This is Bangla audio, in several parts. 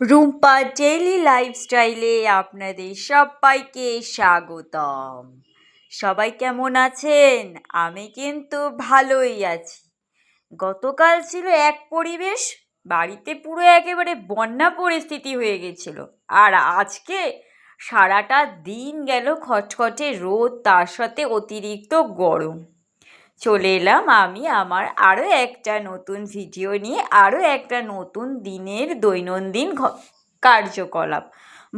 রুম্পা ডেইলি লাইফস্টাইলে আপনাদের সবাইকে স্বাগতম। সবাই কেমন আছেন? আমি কিন্তু ভালোই আছি। গতকাল ছিল এক পরিবেশ, বাড়িতে পুরো একেবারে বন্যা পরিস্থিতি হয়ে গেছিল। আর আজকে সারাটা দিন গেল খটখটে রোদ, তার সাথে অতিরিক্ত গরম। চলে এলাম আমি আমার আরও একটা নতুন ভিডিও নিয়ে, আরও একটা নতুন দিনের দৈনন্দিন কার্যকলাপ।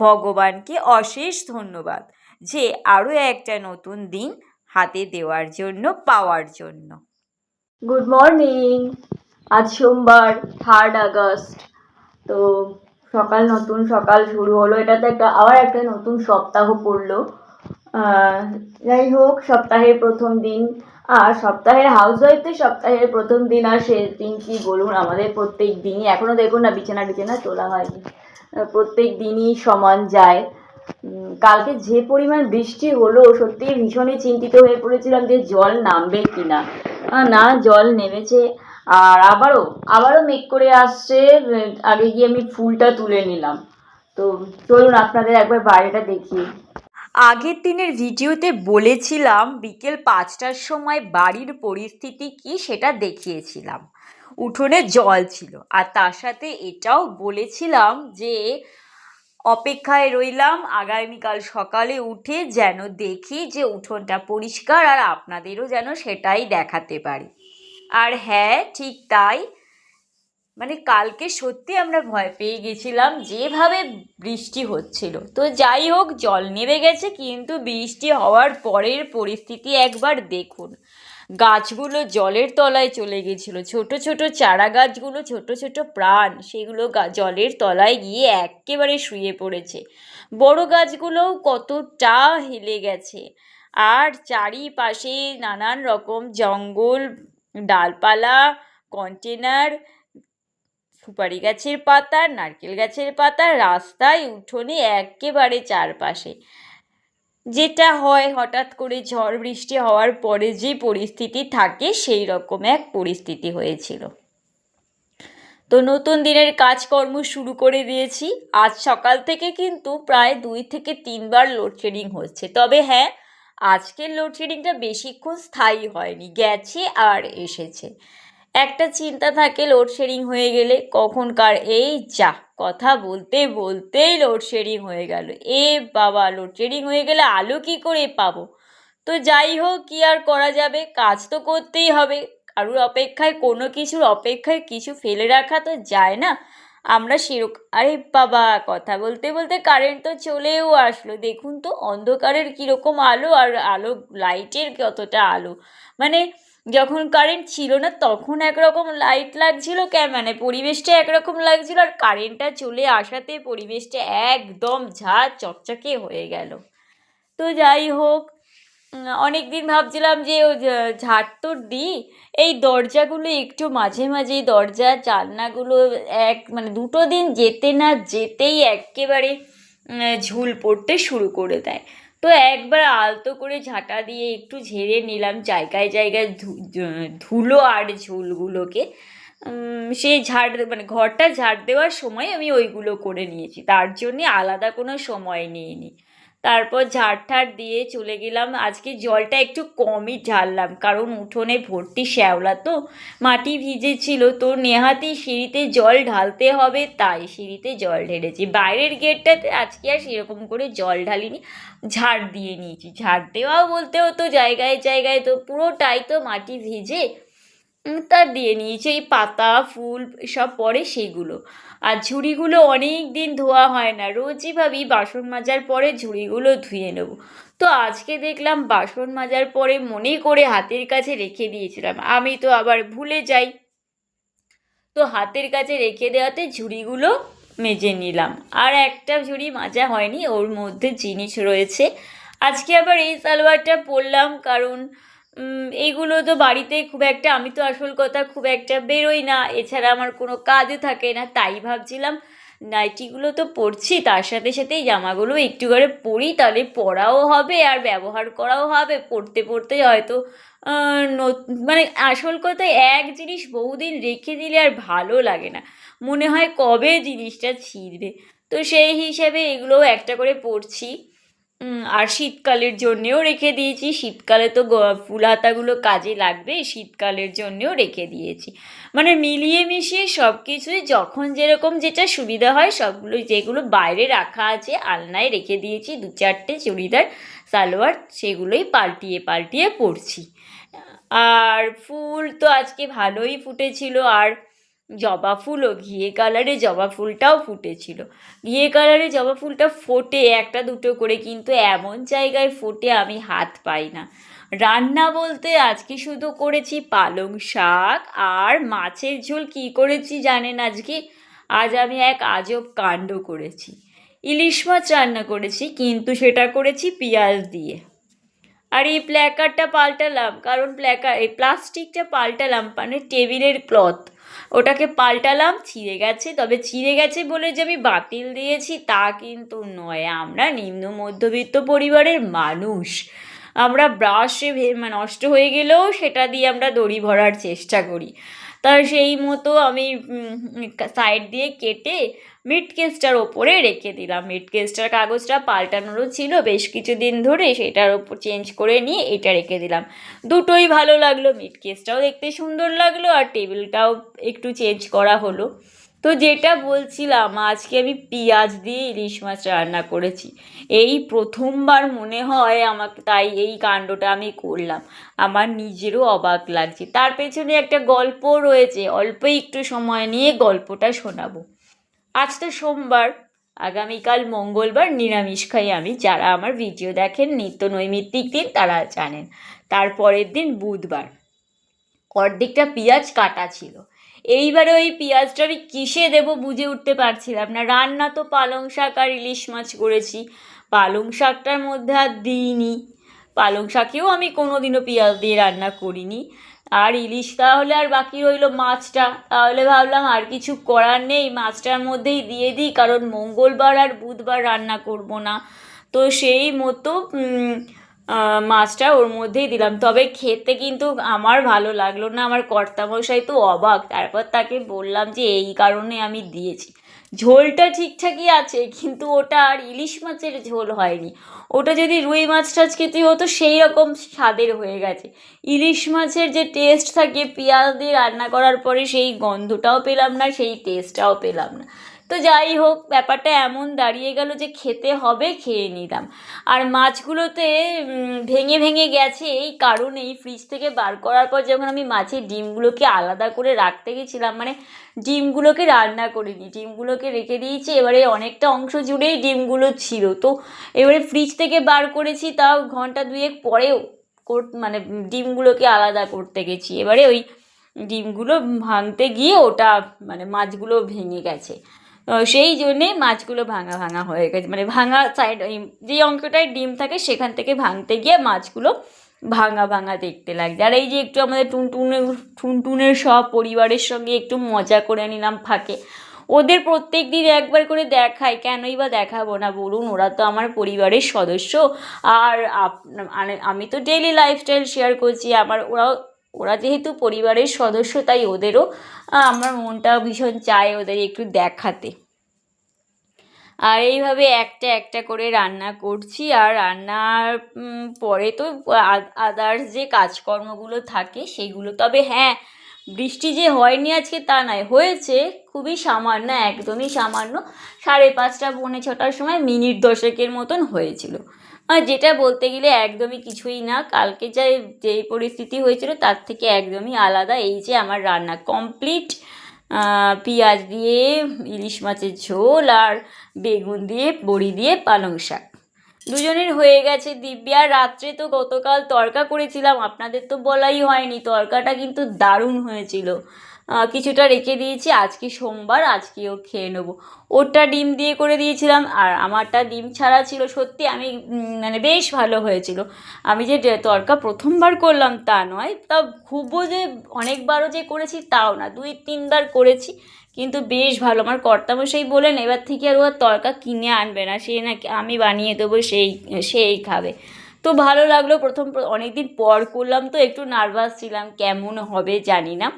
ভগবানকে অশেষ ধন্যবাদ যে আরও একটা নতুন দিন হাতে দেওয়ার জন্য, পাওয়ার জন্য। Good morning. আজ সোমবার 3 আগস্ট। তো নতুন সকাল শুরু হলো। এটাতে আবার একটা নতুন সপ্তাহ পড়লো। যাই হোক, সপ্তাহের প্রথম দিন আর সপ্তাহের হাউসওয়াইফদের সপ্তাহের প্রথম দিন আর শেষ দিন কি বলুন, আমাদের প্রত্যেক দিনই এখনো দেখুন না বিছানা তোলা হয়নি, প্রত্যেক দিনই সমান যায়। কালকে যে পরিমাণ বৃষ্টি হলো, সত্যি ভীষণই চিন্তিত হয়ে পড়েছিলাম যে জল নামবে কিনা। না, জল নেমেছে। আর আবারও মেঘ করে আসছে। আগে গিয়ে আমি ফুলটা তুলে নিলাম। তো চলুন আপনাদের একবার বাইরেটা দেখি। আগের দিনের ভিডিওতে বলেছিলাম বিকেল 5টার সময় বাড়ির পরিস্থিতি কি সেটা দেখিয়েছিলাম। উঠোনে জল ছিল, আর তার সাথে এটাও বলেছিলাম যে অপেক্ষায় রইলাম আগামীকাল সকালে উঠে যেন দেখি যে উঠোনটা পরিষ্কার, আর আপনাদেরও যেন সেটাই দেখাতে পারি। আর হ্যাঁ, ঠিক তাই। মানে কালকে সত্যি আমরা ভয় পেয়ে গেছিলাম যেভাবে বৃষ্টি হচ্ছিল। তো যাই হোক, জল নেমে গেছে, কিন্তু বৃষ্টি হওয়ার পরের পরিস্থিতি একবার দেখুন। গাছগুলো জলের তলায় চলে গেছিল। ছোট ছোট চারা গাছগুলো, ছোট ছোট প্রাণ, সেগুলো জলের তলায় গিয়ে একেবারে শুয়ে পড়েছে। বড় গাছগুলোও কতটা হেলে গেছে। আর চারিপাশে নানান রকম জঙ্গল, ডালপালা, কন্টেনার, সুপারি গাছের পাতা, নারকেল গাছের পাতা, রাস্তায়, উঠোনে, একেবারে চারপাশে। যেটা হয় হঠাৎ করে ঝড় বৃষ্টি হওয়ার পরে যে পরিস্থিতি থাকে, সেই রকম এক পরিস্থিতি হয়েছিল। তো নতুন দিনের কাজকর্ম শুরু করে দিয়েছি। আজ সকাল থেকে কিন্তু প্রায় 2 থেকে 3 বার লোডশেডিং হচ্ছে। তবে হ্যাঁ, আজকের লোডশেডিংটা বেশিক্ষণ স্থায়ী হয়নি, গেছে আর এসেছে। একটা চিন্তা থাকে লোডশেডিং হয়ে গেলে কখনকার, এই যা কথা বলতে বলতেই লোডশেডিং হয়ে গেল। বাবা, লোডশেডিং হয়ে গেলে আলো কি করে পাবো? তো যাই হোক, কি আর করা যাবে, কাজ তো করতেই হবে। কারুর অপেক্ষায়, কোনো কিছুর অপেক্ষায় কিছু ফেলে রাখা তো যায় না। আমরা সেরকম, আরে বাবা, কথা বলতে বলতে কারেন্ট তো চলেও আসলো। দেখুন তো অন্ধকারের কীরকম আলো, আর লাইটের কতটা আলো। মানে যখন কারেন্ট ছিল না তখন একরকম লাইট লাগছিল, মানে পরিবেশটা একরকম লাগছিল, আর কারেন্টটা চলে আসাতে পরিবেশটা একদম ঝাঁ চকচকে হয়ে গেল। তো যাই হোক, অনেক দিন ভাবছিলাম যে ঝাড় তো দিই, এই দরজাগুলো একটু মাঝে মাঝেই, দরজা জানলাগুলো মানে 2 দিন যেতে না যেতেই একেবারে ঝুল পড়তে শুরু করে দেয়। তো একবার আলতো করে ঝাঁটা দিয়ে একটু ঝেড়ে নিলাম জায়গায় জায়গায় ধুলো আর ঝুলগুলোকে। সেই মানে ঘরটা ঝাড় দেওয়ার সময় আমি ওইগুলো করে নিয়েছি, তার জন্যে আলাদা কোনো সময় নিইনি। তারপর ঝাড় দিয়ে চলে গেলাম। আজকে জলটা একটু কমই ঢাললাম, কারণ উঠোনে ভর্তি শ্যাওলা, তো মাটি ভিজেছিল, তো নেহাতি সিঁড়িতে জল ঢালতে হবে, তাই সিঁড়িতে জল ঢেলেছি। বাইরের গেটটাতে আজকে আর সেরকম করে জল ঢালিনি, ঝাড় দিয়ে নিয়েছি। ঝাড় দেওয়াও বলতে হতো জায়গায় জায়গায়, তো পুরোটাই তো মাটি ভিজে, তা দিয়ে নিয়েছি। এই পাতা ফুল সব পরে সেগুলো। আর ঝুড়িগুলো অনেক দিন ধোয়া হয় না, রোজই ভাবি বাসন মাজার পরে ঝুড়িগুলো ধুয়ে নেব। তো আজকে দেখলাম বাসন মাজার পরে মনে করে হাতের কাছে রেখে দিয়েছিলাম, আমি তো আবার ভুলে যাই। তো হাতের কাছে রেখে দেওয়াতে ঝুড়িগুলো মেজে নিলাম। আর একটা ঝুড়ি মাজা হয়নি, ওর মধ্যে জিনিস রয়েছে। আজকে আবার এই সালোয়ারটা পরলাম, কারণ এইগুলো তো বাড়িতে খুব একটা, আমি তো আসল কথা খুব একটা বেরোই না, এছাড়া আমার কোনো কাজও থাকে না, তাই ভাবছিলাম নাইটিগুলো তো পরছি, তার সাথে সাথে এই জামাগুলো একটু করে পরি, তাহলে পরাও হবে আর ব্যবহার করাও হবে। পরতে পরতে হয়তো মানে আসল কথা, এক জিনিস বহুদিন রেখে দিলে আর ভালো লাগে না, মনে হয় কবে জিনিসটা ছিঁড়বে। তো সেই হিসেবে এগুলোও একটা করে পরছি। আর শীতকালের জন্যেও রেখে দিয়েছি, শীতকালে তো ফুল হাতাগুলো কাজে লাগবে, শীতকালের জন্যেও রেখে দিয়েছি। মানে মিলিয়ে মিশিয়ে সব কিছুই যখন যেরকম যেটা সুবিধা হয় সবগুলো, যেগুলো বাইরে রাখা আছে আলনায় রেখে দিয়েছি 2-4টে চুড়িদার সালোয়ার, সেগুলোই পাল্টিয়ে পাল্টিয়ে পরছি। আর ফুল তো আজকে ভালোই ফুটেছিল, আর জবা ফুলও ঘিয়ে কালারে জবা ফুলটাও ফুটেছিল। ঘিয়ে কালারে জবা ফুলটা ফোটে একটা দুটো করে, কিন্তু এমন জায়গায় ফোটে আমি হাত পাই না। রান্না বলতে আজকে শুধু করেছি পালং শাক আর মাছের ঝোল। কী করেছি জানেন আজকে? আজ আমি এক আজব কাণ্ড করেছি। ইলিশ মাছ রান্না করেছি, কিন্তু সেটা করেছি পেঁয়াজ দিয়ে। আর এই প্ল্যাকারটা পাল্টালাম, কারণ এই প্লাস্টিকটা পাল্টালাম, মানে টেবিলের ক্লথ, ওটাকে পাল্টালাম, ছিঁড়ে গেছে। তবে ছিঁড়ে গেছে বলে যে আমি বাতিল দিয়েছি তা কিন্তু নয়। আমরা নিম্ন মধ্যবিত্ত পরিবারের মানুষ, আমরা ব্রাশে নষ্ট হয়ে গেলেও সেটা দিয়ে আমরা দড়ি ভরার চেষ্টা করি। তা সেই মতো আমি সাইড দিয়ে কেটে মিড কেসটার ওপরে রেখে দিলাম। মিড কেসটার কাগজটা পাল্টানোরও ছিল বেশ কিছুদিন ধরে, সেটার ওপর চেঞ্জ করে নিয়ে এটা রেখে দিলাম। দুটোই ভালো লাগলো, মিড কেসটাও দেখতে সুন্দর লাগলো আর টেবিলটাও একটু চেঞ্জ করা হলো। তো যেটা বলছিলাম, আজকে আমি পেঁয়াজ দিয়ে ইলিশ মাছ রান্না করেছি। এই প্রথমবার মনে হয় আমাকে, তাই এই কাণ্ডটা আমি করলাম। আমার নিজেরও অবাক লাগছে। তার পেছনে একটা গল্প রয়েছে, অল্প একটু সময় নিয়ে গল্পটা শোনাবো। আজ তো সোমবার, আগামীকাল মঙ্গলবার নিরামিষ খাই আমি। যারা আমার ভিডিও দেখেন নিত্য নৈমিত্তিক দিন তারা জানেন। তারপরের দিন বুধবার। অর্ধেকটা পেঁয়াজ কাটা ছিল। এইবারে ওই পেঁয়াজটা আমি কিসে দেবো বুঝে উঠতে পারছিলাম না। রান্না তো পালং শাক আর ইলিশ মাছ করেছি, পালং শাকটার মধ্যে আর দিইনি। পালং শাকেও আমি কোনোদিনও পেঁয়াজ দিয়ে রান্না করিনি। আর ইলিশ তাহলে আর বাকি রইল মাছটা। তাহলে ভাবলাম আর কিছু করার নেই, মাছটার মধ্যেই দিয়ে দিই, কারণ মঙ্গলবার আর বুধবার রান্না করব না। তো সেই মতো মাছটা ওর মধ্যেই দিলাম। তবে খেতে কিন্তু আমার ভালো লাগলো না, আমার কর্তামশাই তো অবাক। তারপর তাকে বললাম যে এই কারণে আমি দিয়েছি। ঝোলটা ঠিকঠাকই আছে, কিন্তু ওটা আর ইলিশ মাছের ঝোল হয়নি। ওটা যদি রুই মাছ টাছ খেতে হতো সেই রকম স্বাদের হয়ে গেছে। ইলিশ মাছের যে টেস্ট থাকে পেঁয়াজ দিয়ে রান্না করার পরে, সেই গন্ধটাও পেলাম না, সেই টেস্টটাও পেলাম না। তো যাই হোক, ব্যাপারটা এমন দাঁড়িয়ে গেল যে খেতে হবে, খেয়ে নিলাম। আর মাছগুলোতে ভেঙে ভেঙে গেছে এই কারণেই, ফ্রিজ থেকে বার করার পর যখন আমি মাছের ডিমগুলোকে আলাদা করে রাখতে গেছিলাম, মানে ডিমগুলোকে রান্না করিনি, ডিমগুলোকে রেখে দিয়েছি, এবারে অনেকটা অংশ জুড়েই ডিমগুলো ছিল। তো এবারে ফ্রিজ থেকে বার করেছি, তাও ঘন্টা দুয়েক পরেও মানে ডিমগুলোকে আলাদা করতে গেছি। এবারে ওই ডিমগুলো ভাঙতে গিয়ে ওটা মানে মাছগুলো ভেঙে গেছে। সেই জন্যে মাছগুলো ভাঙা ভাঙা হয়ে গেছে, মানে ভাঙা সাইড, যে অংশটায় ডিম থাকে সেখান থেকে ভাঙতে গিয়ে মাছগুলো ভাঙা ভাঙা দেখতে লাগছে। আর এই যে একটু আমাদের টুনটুনের সব পরিবারের সঙ্গে একটু মজা করে নিলাম ফাঁকে। ওদের প্রত্যেক দিন একবার করে দেখাই, কেনই বা দেখাবো না বলুন, ওরা তো আমার পরিবারের সদস্য। আর আমি তো ডেইলি লাইফস্টাইল শেয়ার করছি, ওরা যেহেতু পরিবারের সদস্য, তাই ওদেরও আমার মনটা ভীষণ চায় ওদের একটু দেখাতে। আর এইভাবে একটা একটা করে রান্না করছি। আর রান্নার পরে তো আদার্স যে কাজকর্মগুলো থাকে সেগুলো, তবে হ্যাঁ, বৃষ্টি যে হয়নি আজকে তা নয়, হয়েছে খুবই সামান্য, একদমই সামান্য। 5:30 পৌনে 6টার সময় মিনিট 10-এর মতন হয়েছিল। আর যেটা বলতে গেলে একদমই কিছুই না, কালকে যেই পরিস্থিতি হয়েছিল তার থেকে একদমই আলাদা। এই যে আমার রান্না কমপ্লিট, পেঁয়াজ দিয়ে ইলিশ মাছের ঝোল আর বেগুন দিয়ে বড়ি দিয়ে পালং শাক, দুজনের হয়ে গেছে দিব্যি। আর রাত্রে তো গতকাল তড়কা করেছিলাম, আপনাদের তো বলাই হয়নি, তড়কাটা কিন্তু দারুণ হয়েছিল। কিছুটা রেখে দিয়েছি, আজকে সোমবার, আজকেও খেয়ে নেবো। ওরটা ডিম দিয়ে করে দিয়েছিলাম আর আমারটা ডিম ছাড়া ছিল। সত্যি আমি মানে বেশ ভালো হয়েছিল। আমি যে তড়কা প্রথমবার করলাম তা নয়, তা খুবও যে অনেকবারও যে করেছি তাও না, 2-3বার করেছি, কিন্তু বেশ ভালো। আমার কর্তামশাই বলেন এবার থেকে আর ও আর তড়কা কিনে আনবে না, সে নাকি আমি বানিয়ে দেবো, সেই খাবে। তো ভালো লাগলো, অনেক দিন পর করলাম তো একটু নার্ভাস ছিলাম, কেমন হবে জানি না।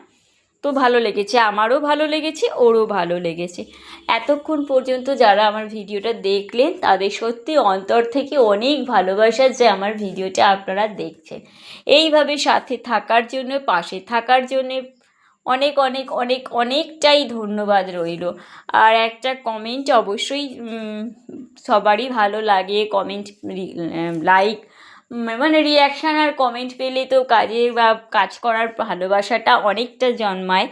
তো ভালো লেগেছে, আমারও ভালো লেগেছে, ওরও ভালো লেগেছে। এতক্ষণ পর্যন্ত যারা আমার ভিডিওটা দেখলেন তাদের সত্যি অন্তর থেকে অনেক ভালোবাসা যে আমার ভিডিওটা আপনারা দেখছেন। এইভাবে সাথে থাকার জন্য, পাশে থাকার জন্যে অনেক অনেক অনেক অনেকটাই ধন্যবাদ রইল। আর একটা কমেন্ট অবশ্যই সবারই ভালো লাগে, কমেন্ট, লাইক, মানে রিয়াকশান আর কমেন্ট পেলে তো কাজে বা কাজ করার ভালোবাসাটা অনেকটা জন্মায়।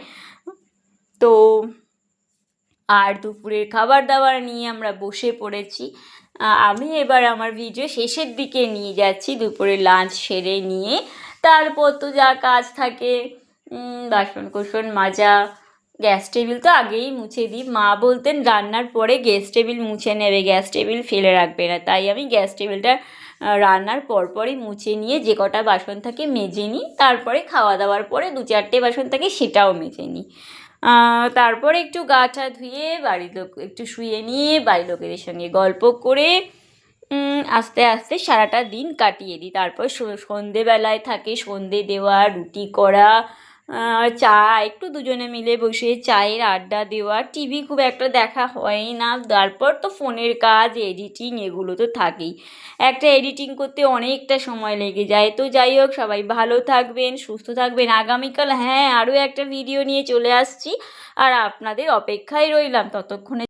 তো আর দুপুরের খাবার দাবার নিয়ে আমরা বসে পড়েছি। আমি এবার আমার ভিডিও শেষের দিকে নিয়ে যাচ্ছি, দুপুরে লাঞ্চ সেরে নিয়ে। তারপর তো যা কাজ থাকে, বাসন কোসন মাজা, গ্যাস টেবিল তো আগেই মুছে দিই। মা বলতেন রান্নার পরে গ্যাস টেবিল মুছে নেবে, গ্যাস টেবিল ফেলে রাখবে না, তাই আমি গ্যাস টেবিলটা রান্নার পরপরই মুছে নিয়ে যে কটা বাসন থাকে মেজে নিই। তারপরে খাওয়া দাওয়ার পরে 2-4টে বাসন থাকে সেটাও মেজে নিই। তারপরে একটু গা টা ধুয়ে বাড়ির লোক একটু শুয়ে নিয়ে বাড়ির লোকেদের সঙ্গে গল্প করে আস্তে আস্তে সারাটা দিন কাটিয়ে দিই। তারপর সন্ধেবেলায় থাকে সন্ধে দেওয়া, রুটি করা, চা, একটু দুজনে মিলে বসে চায়ের আড্ডা দেওয়া। টিভি খুব একটা দেখা হয় না। তারপর তো ফোনের কাজ, এডিটিং, এগুলো তো থাকেই। একটা এডিটিং করতে অনেকটা সময় লেগে যায়। তো যাই হোক, সবাই ভালো থাকবেন, সুস্থ থাকবেন। আগামীকাল আরও একটা ভিডিও নিয়ে চলে আসছি, আর আপনাদের অপেক্ষায় রইলাম। ততক্ষণে